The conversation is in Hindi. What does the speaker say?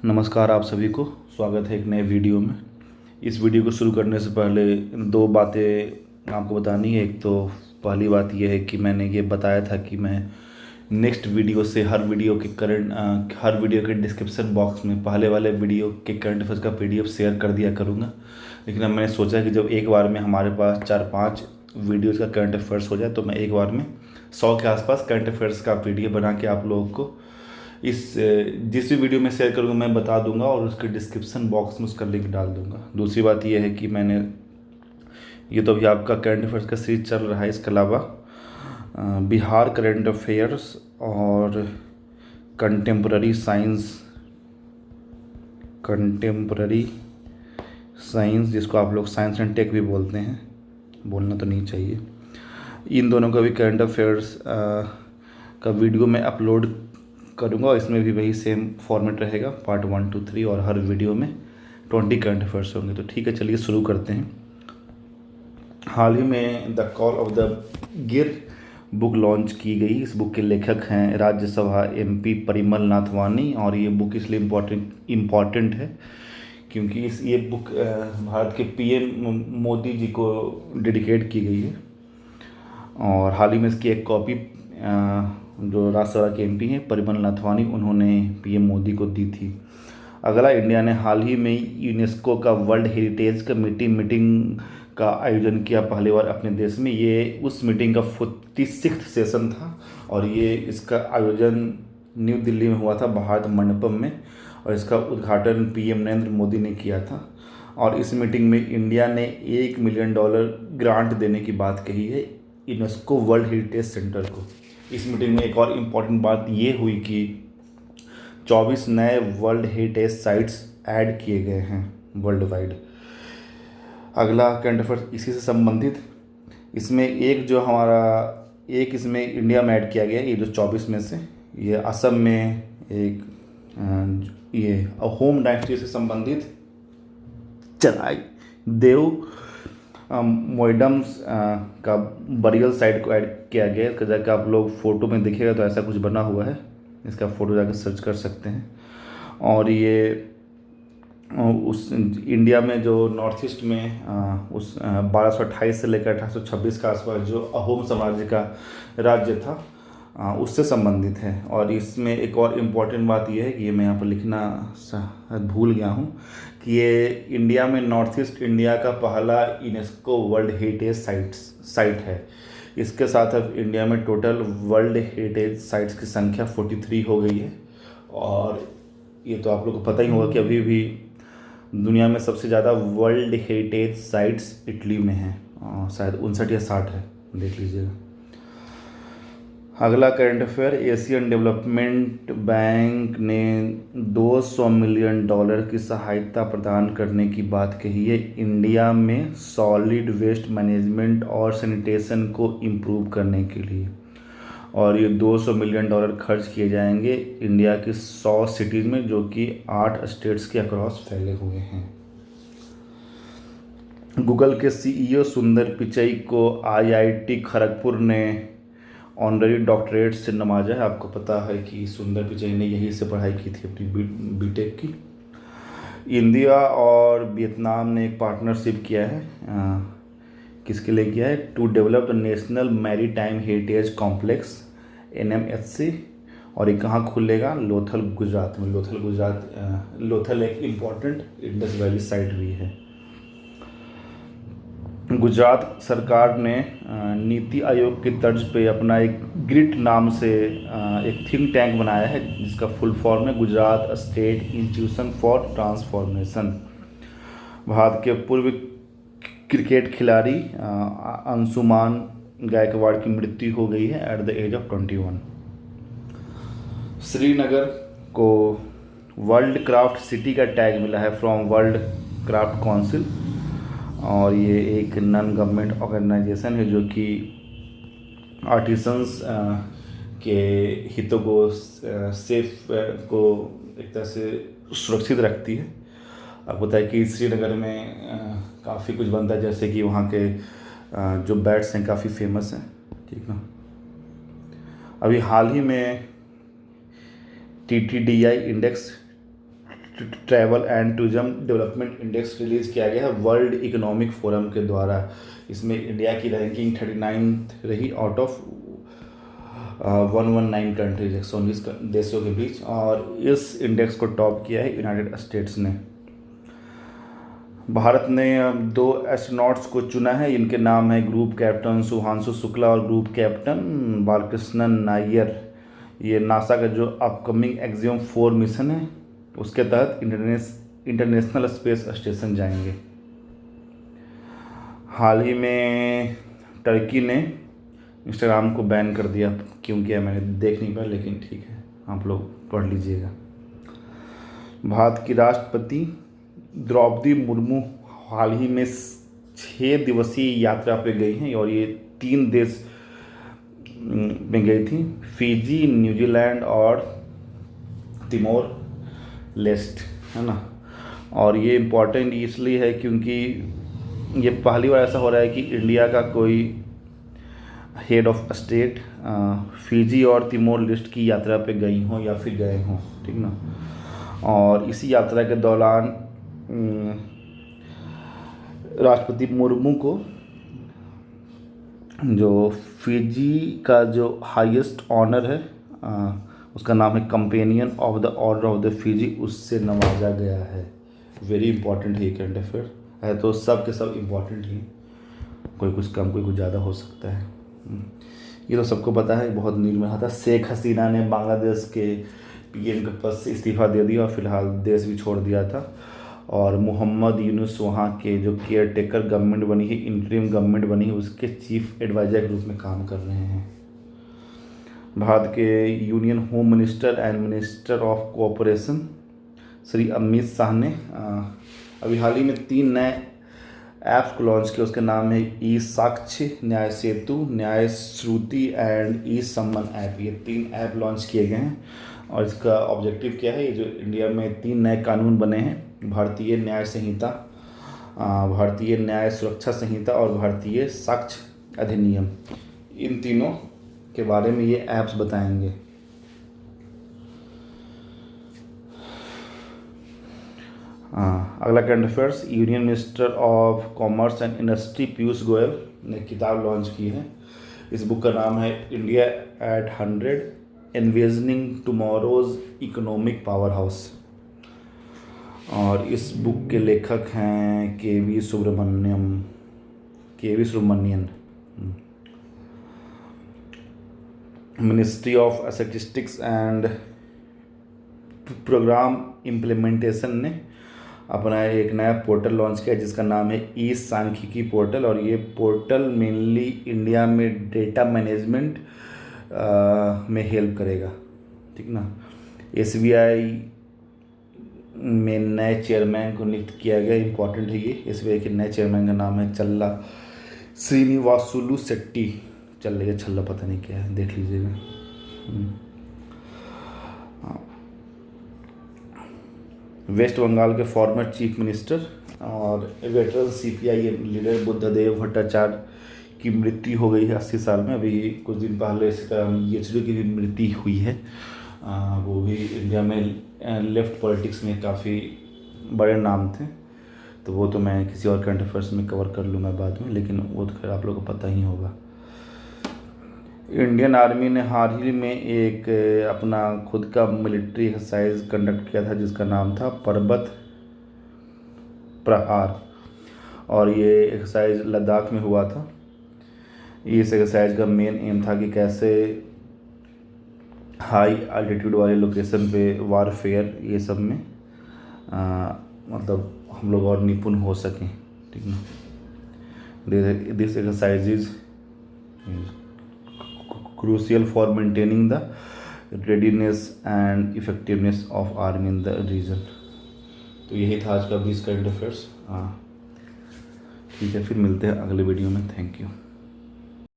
नमस्कार आप सभी को। स्वागत है एक नए वीडियो में। इस वीडियो को शुरू करने से पहले दो बातें आपको बतानी है। एक तो पहली बात यह है कि मैंने ये बताया था कि मैं नेक्स्ट वीडियो से हर वीडियो के डिस्क्रिप्शन बॉक्स में पहले वाले वीडियो के करंट अफेयर्स का PDF शेयर कर दिया करूँगा। लेकिन अब मैंने सोचा कि जब एक बार में हमारे पास 4-5 वीडियोज़ का करंट अफेयर्स हो जाए तो मैं एक बार में 100 के आसपास करंट अफेयर्स का PDF बना के आप लोगों को जिस भी वीडियो में शेयर करूँगा मैं बता दूंगा और उसके डिस्क्रिप्शन बॉक्स में उसका लिंक डाल दूंगा। दूसरी बात यह है कि मैंने ये तो अभी आपका करंट अफेयर्स का सीरीज चल रहा है, इसके अलावा बिहार करंट अफेयर्स और कंटेम्प्ररी साइंस जिसको आप लोग साइंस एंड टेक भी बोलते हैं, बोलना तो नहीं चाहिए, इन दोनों का भी करंट अफेयर्स का वीडियो मैं अपलोड करूँगा। इसमें भी वही सेम फॉर्मेट रहेगा, पार्ट 1 to 3, और हर वीडियो में 20 करंट अफेयर्स होंगे। तो ठीक है, चलिए शुरू करते हैं। हाल ही में द कॉल ऑफ द गिर बुक लॉन्च की गई। इस बुक के लेखक हैं राज्यसभा MP परिमल नाथवानी, और ये बुक इसलिए इम्पॉर्टेंट है क्योंकि ये बुक भारत के PM मोदी जी को डेडिकेट की गई है। और हाल ही में इसकी एक कॉपी जो राज्यसभा के MP हैं परिमल नाथवानी, उन्होंने PM मोदी को दी थी। अगला, इंडिया ने हाल ही में यूनेस्को का वर्ल्ड हेरिटेज कमेटी मीटिंग का आयोजन किया पहली बार अपने देश में। ये उस मीटिंग का 46वां सेशन था और ये इसका आयोजन न्यू दिल्ली में हुआ था, भारत मंडपम में, और इसका उद्घाटन PM नरेंद्र मोदी ने किया था। और इस मीटिंग में इंडिया ने $1 मिलियन ग्रांट देने की बात कही है यूनेस्को वर्ल्ड हेरिटेज सेंटर को। इस मीटिंग में एक और इम्पॉर्टेंट बात ये हुई कि 24 नए वर्ल्ड हेरिटेज साइट्स ऐड किए गए हैं वर्ल्ड वाइड। अगला करंट अफेयर इसी से संबंधित, इसमें एक इसमें इंडिया में ऐड किया गया है, ये जो 24 में से, ये असम में एक ये होम डायनेस्टी से संबंधित चराई देव मोइडम्स का बरियल साइट को ऐड किया गया। इसका जाकर आप लोग फ़ोटो में दिखेगा तो ऐसा कुछ बना हुआ है, इसका फ़ोटो जाकर सर्च कर सकते हैं। और ये उस इंडिया में जो नॉर्थ ईस्ट में उस 1228 से लेकर 1826 के आसपास जो अहोम साम्राज्य का राज्य था उससे संबंधित है। और इसमें एक और इम्पॉर्टेंट बात यह है कि ये मैं यहाँ पर लिखना भूल गया हूँ कि ये इंडिया में नॉर्थ ईस्ट इंडिया का पहला यूनेस्को वर्ल्ड हेरिटेज साइट है। इसके साथ अब इंडिया में टोटल वर्ल्ड हेरिटेज साइट्स की संख्या 43 हो गई है। और ये तो आप लोग को पता ही होगा कि अभी भी दुनिया में सबसे ज़्यादा वर्ल्ड हेरिटेज साइट्स इटली में हैं, शायद 59 या 60 है, देख लीजिएगा। अगला current affair, Asian development bank ने $200 मिलियन की सहायता प्रदान करने की बात कही है इंडिया में सॉलिड वेस्ट मैनेजमेंट और सैनिटेशन को इम्प्रूव करने के लिए। और ये $200 मिलियन खर्च किए जाएंगे इंडिया की 100 सिटीज़ में, जो कि 8 स्टेट्स के अक्रॉस फैले हुए हैं। गूगल के CEO सुंदर पिचई को IIT खड़गपुर ने ऑनररी डॉक्टरेट से नवाजा है। आपको पता है कि सुंदर पिचई ने यहीं से पढ़ाई की थी अपनी BTech की। इंडिया और वियतनाम ने एक पार्टनरशिप किया है, किसके लिए किया है, to develop the national maritime heritage complex NMHC। और ये कहाँ खुलेगा, लोथल गुजरात में। लोथल एक इम्पॉर्टेंट इंडस वैली साइट भी है। गुजरात सरकार ने नीति आयोग की तर्ज पे अपना एक ग्रिट नाम से एक थिंक टैंक बनाया है, जिसका फुल फॉर्म है Gujarat state institution for transformation. Bharat के पूर्व क्रिकेट खिलाड़ी अंशुमान गायकवाड़ की मृत्यु हो गई है at the age of 21। Srinagar को वर्ल्ड क्राफ्ट सिटी का टैग मिला है फ्रॉम वर्ल्ड क्राफ्ट काउंसिल। और ये एक नॉन गवर्नमेंट ऑर्गेनाइजेशन है जो कि आर्टिसंस के हितों को सेफ को एक तरह से सुरक्षित रखती है। आपको पता है कि श्रीनगर में काफ़ी कुछ बनता है, जैसे कि वहाँ के जो बैट्स हैं काफ़ी फेमस हैं, ठीक ना। अभी हाल ही में TTDI index travel and tourism development index release किया गया है वर्ल्ड इकोनॉमिक फोरम के द्वारा। इसमें इंडिया की रैंकिंग 39 रही आउट ऑफ 119 कंट्रीज, 119 देशों के बीच, और इस इंडेक्स को टॉप किया है यूनाइटेड स्टेट्स ने। भारत ने 2 एस्ट्रोनॉट्स को चुना है। इनके नाम है ग्रुप कैप्टन शुभांशु शुक्ला और ग्रुप कैप्टन बालकृष्णन नायर। ये नासा का जो अपकमिंग एक्सियम 4 मिशन है उसके तहत इंटरनेशनल स्पेस स्टेशन जाएंगे। हाल ही में टर्की ने इंस्टाग्राम को बैन कर दिया। क्यों किया मैंने देख नहीं पाया, लेकिन ठीक है, आप लोग पढ़ लीजिएगा। भारत की राष्ट्रपति द्रौपदी मुर्मू हाल ही में 6 दिवसीय यात्रा पे गई हैं और ये 3 देश में गई थी, फिजी, न्यूजीलैंड और तिमोर लेस्ट, है ना। और ये इम्पोर्टेंट इसलिए है क्योंकि ये पहली बार ऐसा हो रहा है कि इंडिया का कोई हेड ऑफ स्टेट फिजी और तिमोर लेस्ट की यात्रा पे गई हों या फिर गए हों, ठीक ना। और इसी यात्रा के दौरान राष्ट्रपति मुर्मू को जो फिजी का जो हाईएस्ट ऑनर है उसका नाम है companion of the order of the Fiji, उससे नवाजा गया है। वेरी इंपॉर्टेंट है करंट अफेयर है, तो सब के सब इम्पॉर्टेंट ही, कोई कुछ कम कोई कुछ ज़्यादा हो सकता है। ये तो सबको पता है, बहुत न्यूज़ में रहा था। शेख हसीना ने बांग्लादेश के पीएम के पद से इस्तीफ़ा दे दिया और फिलहाल देश भी छोड़ दिया था। और मोहम्मद यूनुस वहाँ के जो केयर टेकर गवर्नमेंट बनी है, इंटरिम गवर्नमेंट बनी है, उसके चीफ एडवाइज़र के रूप में काम कर रहे हैं। भारत के union home minister and minister of cooperation Shri Amit Shah ने अभी हाल ही में 3 नए ऐप्स को लॉन्च किया। उसके नाम है ई साक्ष्य, न्याय सेतु, न्याय श्रुति एंड ई सम्मन ऐप। ये 3 ऐप लॉन्च किए गए हैं और इसका ऑब्जेक्टिव क्या है, ये जो इंडिया में 3 नए कानून बने हैं, भारतीय न्याय संहिता, भारतीय न्याय सुरक्षा संहिता और भारतीय साक्ष्य अधिनियम, इन तीनों के बारे में ये ऐप्स बताएंगे। अगला current affairs, union minister of commerce and industry Piyush Goyal ने किताब लॉन्च की है। इस बुक का नाम है India at 100 envisioning tomorrow's economic powerhouse, और इस बुक के लेखक हैं K V. Subramanian. Ministry of statistics and programme implementation ने अपना एक नया पोर्टल लॉन्च किया जिसका नाम है ई सांख्यिकी पोर्टल, और ये पोर्टल मेनली इंडिया में डेटा मैनेजमेंट में हेल्प करेगा, ठीक ना। एसबीआई में नए चेयरमैन को नियुक्त किया गया, इंपॉर्टेंट है ये। एसबीआई के नए चेयरमैन का नाम है चल्ला श्रीनिवासुलु शेट्टी। चल छल्ला पता नहीं क्या है, देख लीजिएगा। वेस्ट बंगाल के फॉर्मर चीफ मिनिस्टर और वेटरन सीपीआई लीडर बुद्धदेव भट्टाचार्य की मृत्यु हो गई है 80 साल में। अभी कुछ दिन पहले सीताराम येचुरी की भी मृत्यु हुई है। वो भी इंडिया में लेफ्ट पॉलिटिक्स में काफ़ी बड़े नाम थे, तो वो तो मैं किसी और करंट अफेयर्स में कवर कर लूँगा बाद में, लेकिन वो तो खैर आप लोगों को पता ही होगा। इंडियन आर्मी ने हाल ही में एक अपना खुद का मिलिट्री एक्सरसाइज कंडक्ट किया था जिसका नाम था पर्वत प्रहार, और ये एक्सरसाइज लद्दाख में हुआ था। इस एक्सरसाइज का मेन एम था कि कैसे हाई अल्टीट्यूड वाले लोकेशन पे वारफेयर ये सब में मतलब हम लोग और निपुण हो सकें, ठीक ना। This exercise is crucial for maintaining the readiness and effectiveness of army in the region। तो यही था आज का 20 करंट अफेयर्स। ठीक है, फिर मिलते हैं अगले वीडियो में। Thank you.